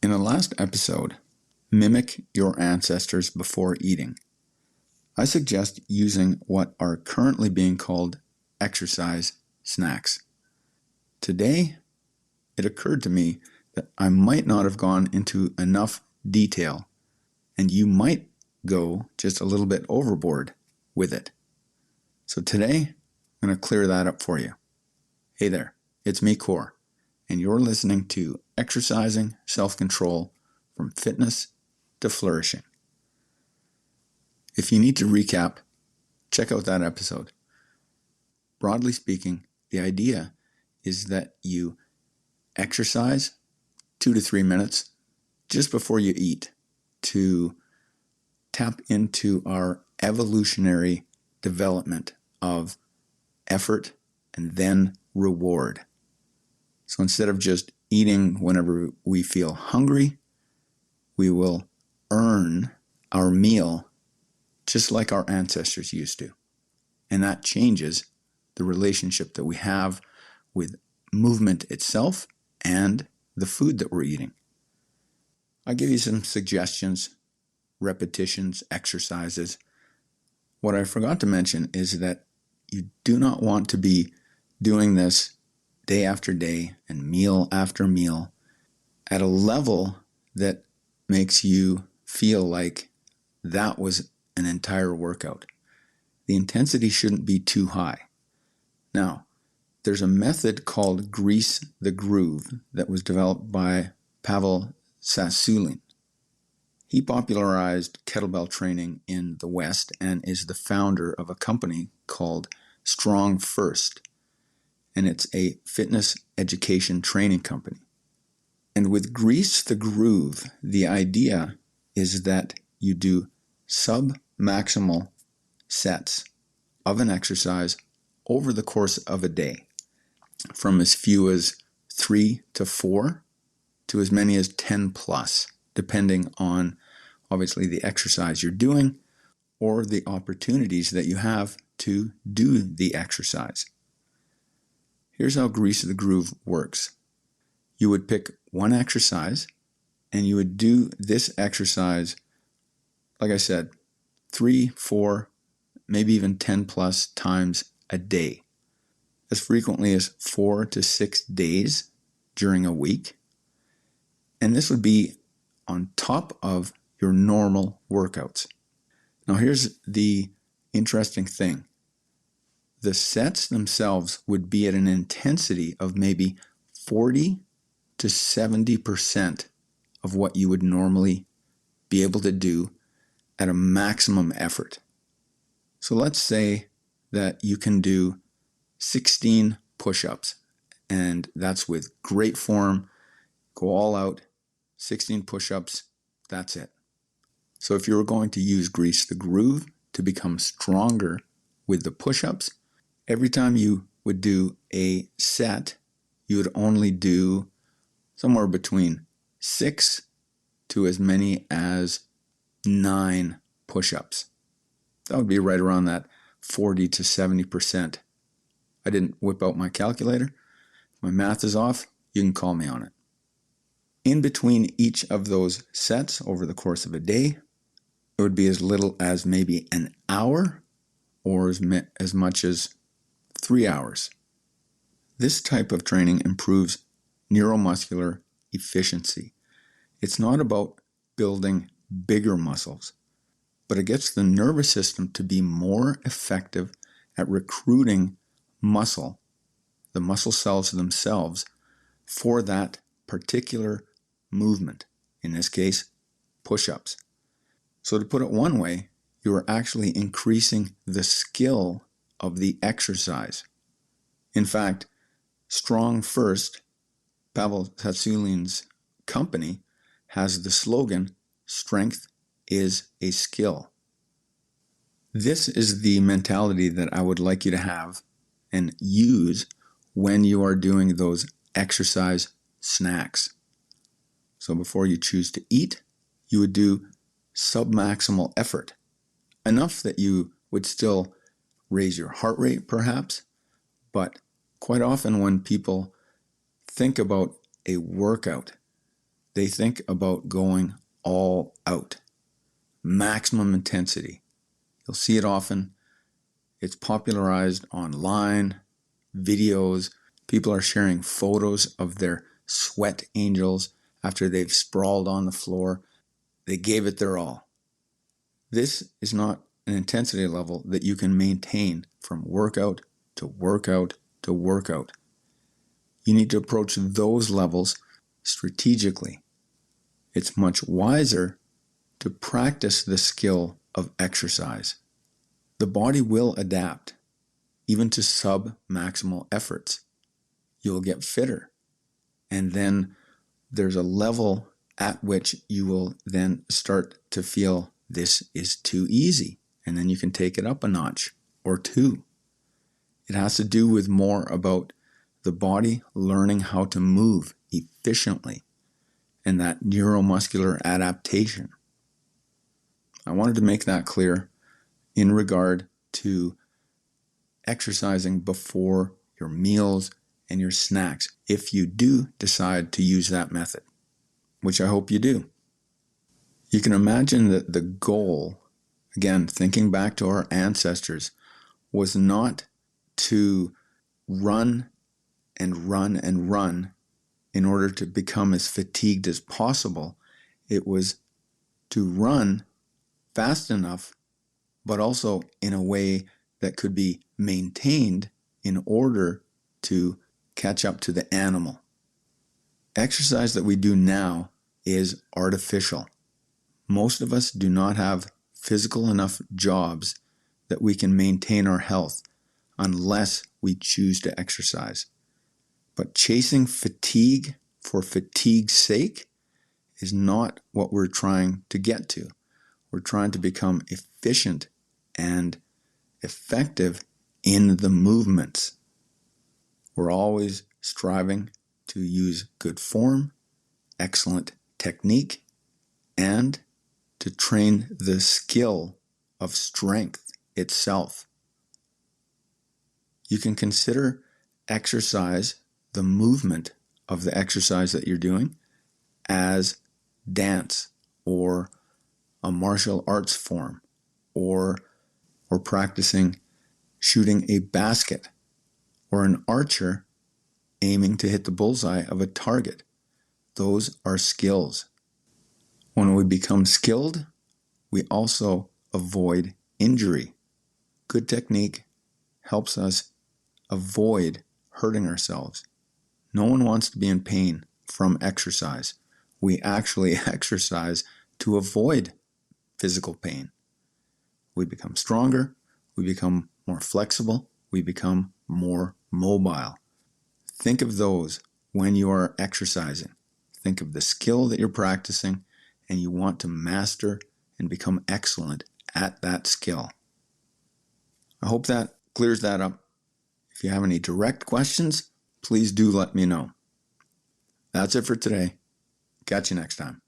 In the last episode, mimic your ancestors before eating. I suggest using what are currently being called exercise snacks. Today, it occurred to me that I might not have gone into enough detail, and you might go just a little bit overboard with it. So today, I'm going to clear that up for you. Hey there, it's me, Core, and you're listening to Exercising Self-Control from Fitness to Flourishing. If you need to recap, check out that episode. Broadly speaking, the idea is that you exercise 2 to 3 minutes just before you eat to tap into our evolutionary development of effort and then reward. So instead of just eating whenever we feel hungry, we will earn our meal just like our ancestors used to. And that changes the relationship that we have with movement itself and the food that we're eating. I'll give you some suggestions, repetitions, exercises. What I forgot to mention is that you do not want to be doing this day after day and meal after meal at a level that makes you feel like that was an entire workout. The intensity shouldn't be too high. Now, there's a method called Grease the Groove that was developed by Pavel Tsatsouline. He popularized kettlebell training in the West and is the founder of a company called Strong First, and it's a fitness education training company. And with Grease the Groove, the idea is that you do sub-maximal sets of an exercise over the course of a day, from as few as 3 to 4 to as many as 10 plus, depending on obviously the exercise you're doing or the opportunities that you have to do the exercise. Here's how Grease the Groove works. You would pick one exercise and you would do this exercise, like I said, 3, 4, maybe even 10 plus times a day, as frequently as 4 to 6 days during a week. And this would be on top of your normal workouts. Now here's the interesting thing. The sets themselves would be at an intensity of maybe 40 to 70% of what you would normally be able to do at a maximum effort. So let's say that you can do 16 push-ups, and that's with great form, go all out, 16 push-ups, that's it. So if you were going to use Grease the Groove to become stronger with the push-ups, every time you would do a set, you would only do somewhere between 6 to as many as 9 push-ups. That would be right around that 40 to 70%. I didn't whip out my calculator. If my math is off, you can call me on it. In between each of those sets over the course of a day, it would be as little as maybe an hour or as much as 3 hours. This type of training improves neuromuscular efficiency. It's not about building bigger muscles, but it gets the nervous system to be more effective at recruiting muscle, the muscle cells themselves, for that particular movement, in this case, push-ups. So to put it one way, you are actually increasing the skill of the exercise. In fact, Strong First, Pavel Tsatsouline's company, has the slogan, "Strength is a skill." This is the mentality that I would like you to have and use when you are doing those exercise snacks. So before you choose to eat, you would do sub-maximal effort, enough that you would still raise your heart rate perhaps, but quite often when people think about a workout, They think about going all out, maximum intensity. You'll see it often. It's popularized online, videos. People are sharing photos of their sweat angels after they've sprawled on the floor. They gave it their all. This is not an intensity level that you can maintain from workout to workout to workout. You need to approach those levels strategically. It's much wiser to practice the skill of exercise. The body will adapt, even to sub-maximal efforts. You'll get fitter. And then there's a level at which you will then start to feel this is too easy. And then you can take it up a notch or two. It has to do with more about the body learning how to move efficiently and that neuromuscular adaptation. I wanted to make that clear in regard to exercising before your meals and your snacks, if you do decide to use that method, which I hope you do. You can imagine that the goal, again, thinking back to our ancestors, was not to run and run and run in order to become as fatigued as possible. It was to run fast enough, but also in a way that could be maintained in order to catch up to the animal. Exercise that we do now is artificial. Most of us do not have physical enough jobs that we can maintain our health unless we choose to exercise. But chasing fatigue for fatigue's sake is not what we're trying to get to. We're trying to become efficient and effective in the movements. We're always striving to use good form, excellent technique, and to train the skill of strength itself. You can consider exercise, the movement of the exercise that you're doing, as dance or a martial arts form or practicing shooting a basket or an archer aiming to hit the bullseye of a target. Those are skills. When we become skilled, we also avoid injury. Good technique helps us avoid hurting ourselves. No one wants to be in pain from exercise. We actually exercise to avoid physical pain. We become stronger, we become more flexible, we become more mobile. Think of those when you are exercising. Think of the skill that you're practicing and you want to master and become excellent at that skill. I hope that clears that up. If you have any direct questions, please do let me know. That's it for today. Catch you next time.